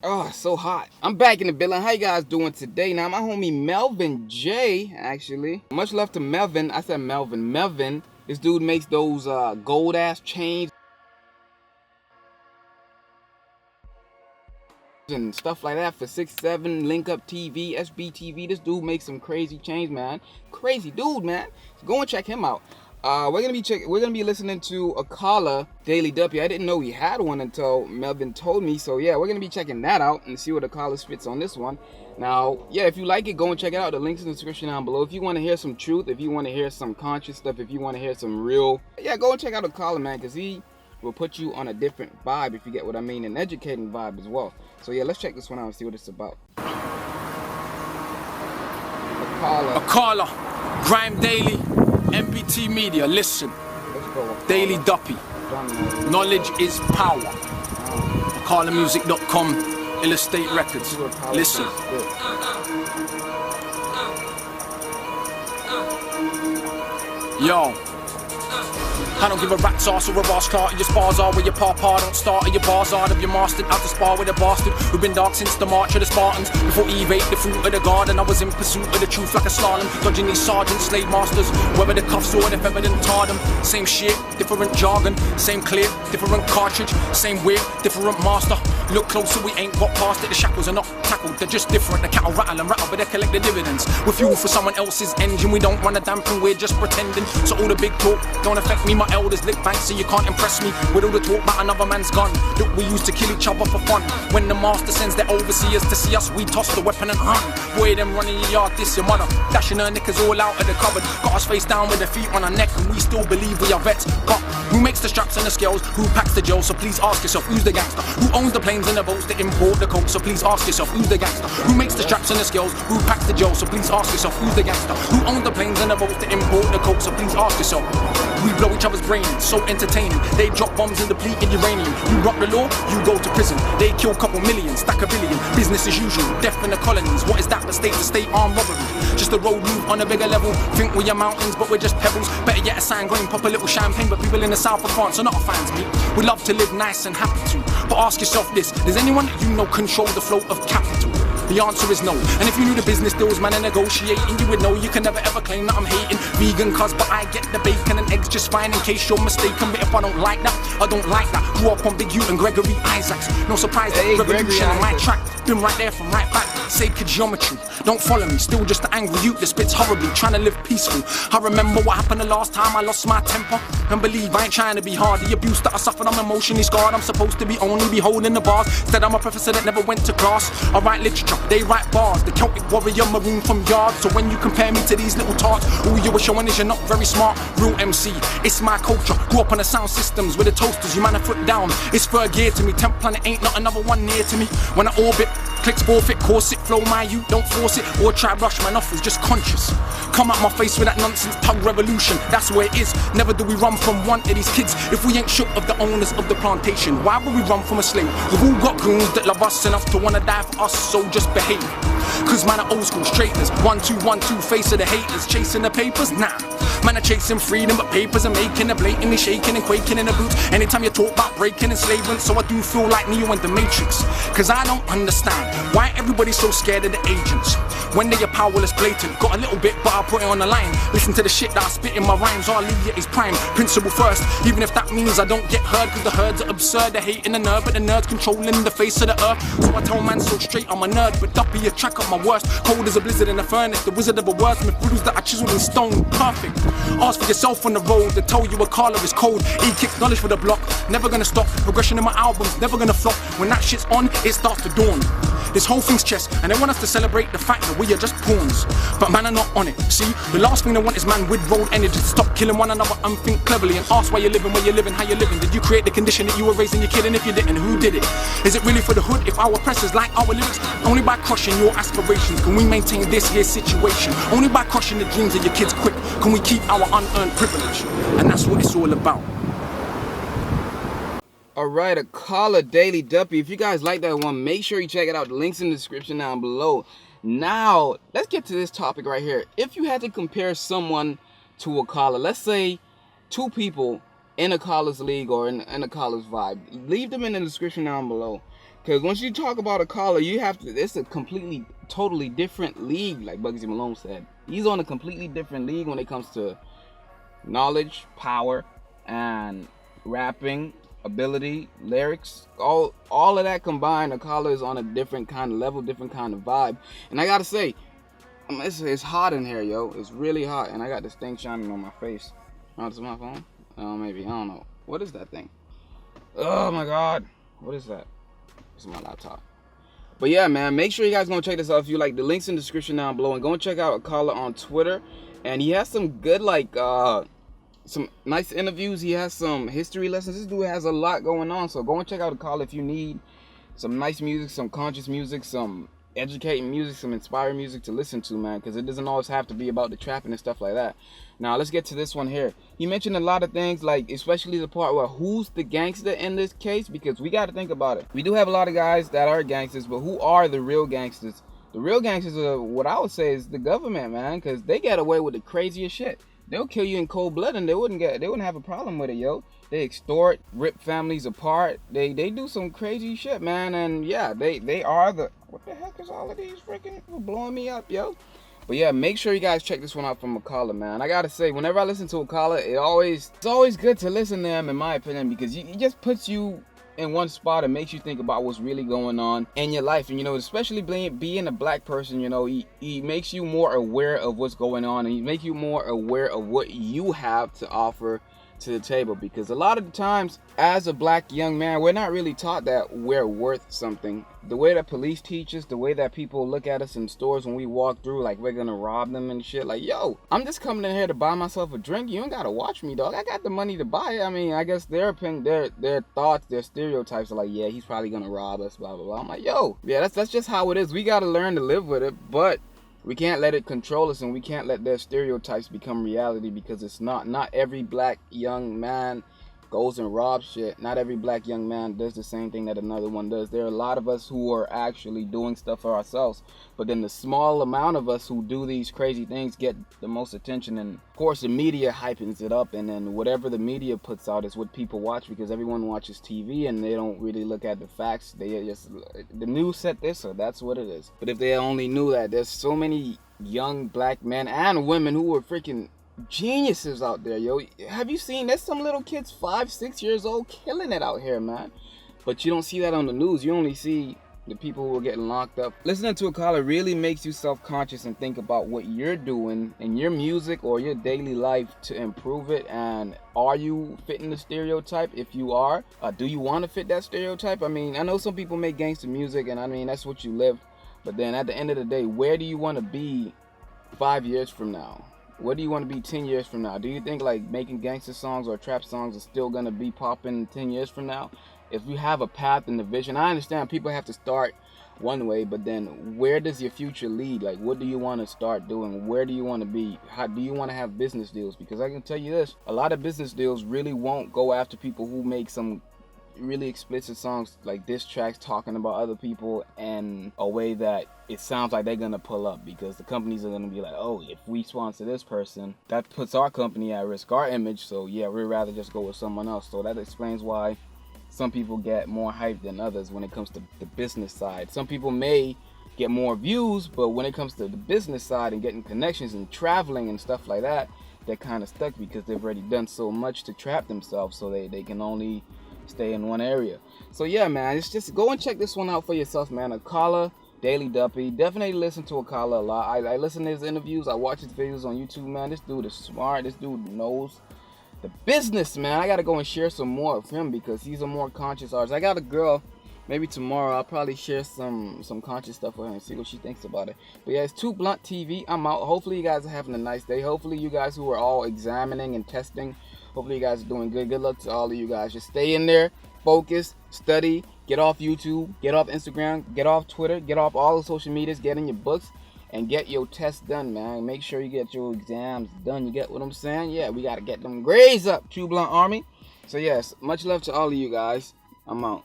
Oh, so hot. I'm back in the building. How you guys doing today? Now, my homie Melvin J, actually. Much love to Melvin. I said Melvin. Melvin. This dude makes those gold-ass chains and stuff like that for 6-7, Link Up TV, SBTV. This dude makes some crazy chains, man. Crazy dude, man. So go and check him out. We're gonna be listening to Akala Daily Duppy. I didn't know he had one until Melvin told me. So yeah, we're gonna be checking that out and see what Akala spits on this one. Now, yeah, if you like it, go and check it out. The link's in the description down below. If you want to hear some truth, if you want to hear some conscious stuff, if you want to hear some real, yeah, go and check out Akala, man, because he will put you on a different vibe, if you get what I mean, an educating vibe as well. So yeah, let's check this one out and see what it's about. Akala, Grime Daily, MBT Media, listen. Daily Duppy, knowledge is power. AkalaMusic.com, Illustrate Records, listen. Yo, I don't give a rat's ass or a ass cart. Your spars are where your papa don't start. Or your bars are of your mastered. Out to spar with a bastard who've been dark since the march of the Spartans. Before Eve ate the fruit of the garden, I was in pursuit of the truth like a slalom, dodging these sergeants, slave masters. Whether the cuffs or if ever didn't tar them. Same shit, different jargon. Same clip, different cartridge. Same whip, different master. Look closer, we ain't got past it. The shackles are not tackled, they're just different. The cattle rattle and rattle, but they collect the dividends. We're fuel for someone else's engine. We don't run a damn thing, we're just pretending. So all the big talk don't affect me. My elders lick banks, so you can't impress me with all the talk about another man's gun. Look, we used to kill each other for fun. When the master sends their overseers to see us, we toss the weapon and run. Boy, them running your yard, this your mother. Dashing her knickers all out of the cupboard. Got us face down with the feet on our neck, and we still believe we are vets. But who makes the straps and the scales? Who packs the gel? So please ask yourself, who's the gangster? Who owns the planes and the boats that import the coke? So please ask yourself, who's the gangster? Who makes the straps and the scales? Who packs the gel? So please ask yourself, who's the gangster? Who owns the planes and the boats that import the coke? So please ask yourself. We blow each other's brains, so entertaining. They drop bombs and deplete in uranium. You rock the law, you go to prison. They kill couple million, stack a billion. Business as usual, death in the colonies. What is that but state to state armed robbery? Just a road move on a bigger level. Think we're mountains, but we're just pebbles. Better yet a sand grain, pop a little champagne. But people in the south of France are not fans, me. We love to live nice and happy too. But ask yourself this, does anyone that you know control the flow of capital? The answer is no. And if you knew the business deals, man, and negotiating, you would know you can never ever claim that I'm hating vegan cuz, but I get the bacon and eggs just fine in case you're mistaken. But if I don't like that, I don't like that. Grew up on Big U and Gregory Isaacs. No surprise that revolution on my track. Been right there from right back. Sacred geometry. Don't follow me. Still just an angry youth that spits horribly, trying to live peaceful. I remember what happened the last time I lost my temper. And believe I ain't trying to be hard. The abuse that I suffered, I'm emotionally scarred. I'm supposed to be only be holding the bars. Instead, I'm a professor that never went to class. I write literature, they write bars. The Celtic warrior maroon from yards. So when you compare me to these little tarts, all you were showing is you're not very smart. Real MC, it's my culture. Grew up on the sound systems with the toasters. You man a foot down. It's third gear to me. 10th planet ain't not another one near to me. When I orbit, clicks forfeit, corset, flow my you, don't force it, or try brush man off, is just conscious. Come at my face with that nonsense, tug revolution, that's where it is. Never do we run from one of these kids if we ain't shook of the owners of the plantation. Why would we run from a slave? We've all got goons that love us enough to wanna die for us, so just behave. Cause man are old school straighteners, 1 2 1 2, face of the haters, chasing the papers, nah. Man are chasing freedom, but papers are making it blatantly shaking and quaking in the boots. Anytime you talk about breaking enslavement, so I do feel like Neo and the Matrix. Cause I don't understand why everybody's so scared of the agents when they are powerless, blatant. Got a little bit, but I'll put it on the line. Listen to the shit that I spit in my rhymes. All alleviate is prime, principle first. Even if that means I don't get heard, cause the herds are absurd. They're hating the nerve, but the nerds controlling the face of the earth. So I tell man so straight, I'm a nerd, but Duppy a track up my worst. Cold as a blizzard in a furnace, the wizard of a wordsmith. Riddles that I chiseled in stone, perfect. Ask for yourself on the road, they tell you a Akala is cold. He kicks knowledge for the block, never gonna stop. Progression in my albums, never gonna flop. When that shit's on, it starts to dawn. This whole thing's chess, and they want us to celebrate the fact that we are just pawns. But man are not on it. See, the last thing they want is man with road energy to stop killing one another and think cleverly and ask why you're living, where you're living, how you're living. Did you create the condition that you were raising your kid? And if you didn't, who did it? Is it really for the hood if our oppressors like our lyrics? Only by crushing your aspirations can we maintain this here situation. Only by crushing the dreams of your kids quick can we keep our unearned privilege. And that's what it's all about. Alright, Akala Daily Duppy. If you guys like that one, make sure you check it out. The link's in the description down below. Now, let's get to this topic right here. If you had to compare someone to Akala, let's say two people in Akala's league or in Akala's vibe, leave them in the description down below. Because once you talk about Akala, you have to, it's a completely, totally different league, like Bugsy Malone said. He's on a completely different league when it comes to knowledge, power, and rapping, ability, lyrics, all of that combined. Akala is on a different kind of level, different kind of vibe. And I gotta say, it's hot in here, yo. It's really hot, and I got this thing shining on my face. Oh, this is my phone? Oh, maybe, I don't know. What is that thing? Oh my God, what is that? This is my laptop. But yeah, man, make sure you guys go check this out if you like. The links in the description down below, and go and check out Akala on Twitter. And he has some good, like, some nice interviews. He has some history lessons. This dude has a lot going on, so go and check out Akala if you need some nice music, some conscious music, some educating music, some inspiring music to listen to, man, because it doesn't always have to be about the trapping and stuff like that. Now let's get to this one here. He mentioned a lot of things, like especially the part where who's the gangster in this case, because we got to think about it. We do have a lot of guys that are gangsters, but who are the real gangsters? The real gangsters are, what I would say, is the government, man, because they get away with the craziest shit. They'll kill you in cold blood and they wouldn't have a problem with it, yo. They extort, rip families apart. They do some crazy shit, man. And yeah, they are the, what the heck is all of these freaking people blowing me up, yo? But yeah, make sure you guys check this one out from Akala, man. I gotta say, whenever I listen to Akala, it's always good to listen to him, in my opinion, because it just puts you in one spot and makes you think about what's really going on in your life. And you know, especially being a black person, you know, he makes you more aware of what's going on, and he makes you more aware of what you have to offer to the table, because a lot of the times as a black young man, we're not really taught that we're worth something. The way that police teach us, the way that people look at us in stores when we walk through, like we're gonna rob them and shit, like, yo, I'm just coming in here to buy myself a drink. You ain't gotta watch me, dog. I got the money to buy it. I mean, I guess their opinion, their thoughts, their stereotypes are like, yeah, he's probably gonna rob us, blah blah blah. I'm like, yo, yeah, that's just how it is. We gotta learn to live with it, but we can't let it control us, and we can't let their stereotypes become reality, because it's not every black young man goes and robs shit. Not every black young man does the same thing that another one does. There are a lot of us who are actually doing stuff for ourselves, but then the small amount of us who do these crazy things get the most attention, and of course the media hypens it up, and then whatever the media puts out is what people watch, because everyone watches TV and they don't really look at the facts. They just, the news said this, so that's what it is. But if they only knew that there's so many young black men and women who are freaking geniuses out there, yo. Have you seen, there's some little kids 5-6 years old killing it out here, man, but you don't see that on the news. You only see the people who are getting locked up. Listening to Akala really makes you self-conscious and think about what you're doing in your music or your daily life to improve it. And are you fitting the stereotype? If you are, do you want to fit that stereotype? I mean, I know some people make gangster music, and I mean, that's what you live, but then at the end of the day, where do you want to be 5 years from now? What do you want to be 10 years from now? Do you think like making gangster songs or trap songs is still going to be popping 10 years from now? If you have a path and a vision, I understand people have to start one way, but then where does your future lead? Like, what do you want to start doing? Where do you want to be? How do you want to have business deals? Because I can tell you this, a lot of business deals really won't go after people who make some really explicit songs, like diss tracks talking about other people in a way that it sounds like they're gonna pull up, because the companies are gonna be like, oh, if we sponsor this person, that puts our company at risk, our image, so yeah, we'd rather just go with someone else. So that explains why some people get more hype than others when it comes to the business side. Some people may get more views, but when it comes to the business side and getting connections and traveling and stuff like that, they're kind of stuck, because they've already done so much to trap themselves, so they can only stay in one area. So yeah, man, it's just, go and check this one out for yourself, man. Akala Daily Duppy. Definitely listen to Akala a lot. I listen to his interviews, I watch his videos on YouTube, man. This dude is smart. This dude knows the business, man. I gotta go and share some more of him, because he's a more conscious artist. I got a girl, maybe tomorrow I'll probably share some conscious stuff with her and see what she thinks about it. But yeah, it's Itstooblunt TV. I'm out. Hopefully you guys are having a nice day. Hopefully you guys who are all examining and testing, hopefully you guys are doing good. Good luck to all of you guys. Just stay in there, focus, study, get off YouTube, get off Instagram, get off Twitter, get off all the social medias, get in your books, and get your tests done, man. Make sure you get your exams done. You get what I'm saying? Yeah, we got to get them grades up, Itstooblunt Army. So yes, much love to all of you guys. I'm out.